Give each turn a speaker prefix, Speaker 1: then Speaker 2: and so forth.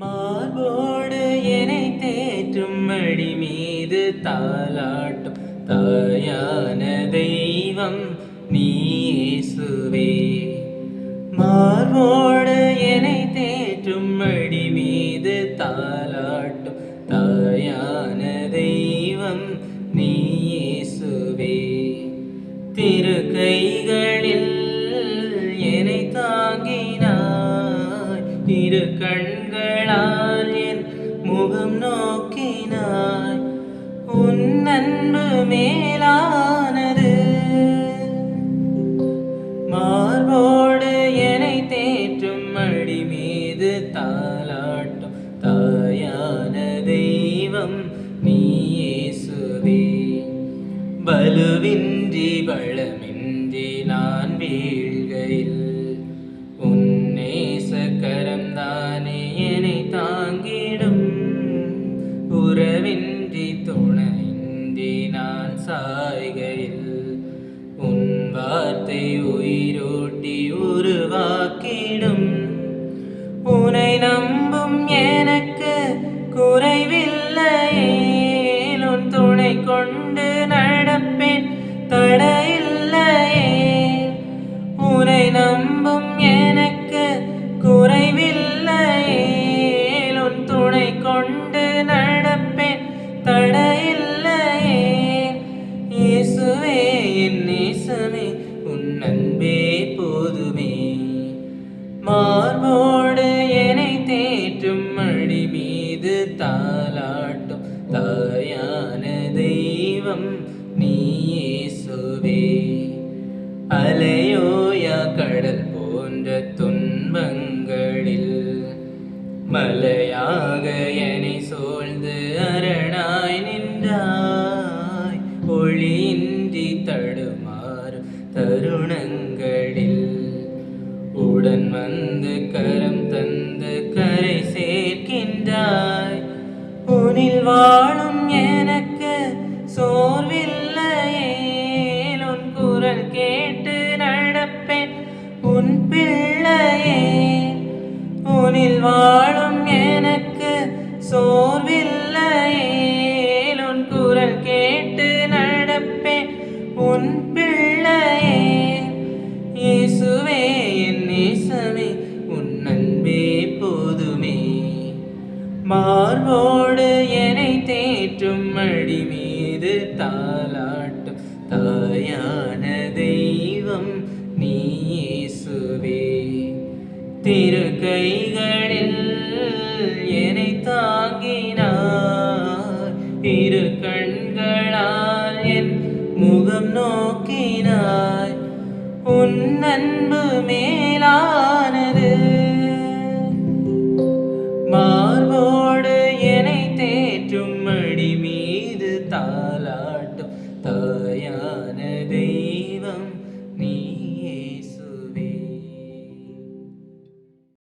Speaker 1: மார்போடு என்னை தேற்றும் மடி மீது தாலாட்டும் தாயான தெய்வம் நீ இயேசுவே. மார்போடு என்னை தேற்றும் மடி மீது தாலாட்டும் தாயான தெய்வம் நீ இயேசுவே. திரு கைகளில் என்னை தாங்கினாய், இரு கண்களால் என் முகம் நோக்கினாய். உன் அன்பு மேலானது. மார்போடு என்னை தேற்றும் மடி மீது தாலாட்டும் தாயான தெய்வம் நீ இயேசுவே. பலுவின்றி பலமின்றி நான் வீழ்கையில் உன் நேசக்கரம்தானே என்னை தாங்கிடும். உறவின்றி துணையின்றி நான் சாய்கையில் உன் வார்த்தை உயிரோட்டி உருவாக்கிடும். உன்னை நம்பும் எனக்கு குறைவில்லையே, உன் துணை கொண்டு நடப்பேன் தடையில்லையே. உன்னை நம்பும் எனக்கு குறைவில்லையே, உன் துணை கொண்டு நடப்பேன் தடையில்லையே. இயேசுவே என் நேசமே, உன் அன்பே போதுமே. மார்போடு என்னை தேற்றும் மடி மீது தாலாட்டும் தாயான தெய்வம் நீ இயேசுவே. அலையோயா கடல் போன்ற துன்பங்களில் மலையாக என்னை சூழ்ந்து அரணாய் நின்றாய். ஒளியின்றி தடுமாறும் தருணங்களில் உடன் வந்து கரம் தந்து கரை சேர்க்கின்றாய். உனில் வாழும் எனக்கு சோர்வில்லையே, உன் குரல் கேட்டு நடப்பேன் உன் பிள்ளையே. உனில் வாழும் எனக்கு சோர்வில்லையே, உன் குரல் கேட்டு நடப்பேன் உன் பிள்ளையே. இயேசுவே என் நேசமே, உன் அன்பே போதுமே. மார்போடு என்னை தேற்றும் மடி மீது தாலாட்டும் தாயான தெய்வம் நீ இயேசுவே. திரு கைகளில் என்னை தாங்கினாய், இரு கண்களால் என் முகம் நோக்கினாய். உன் அன்பு மேலானது.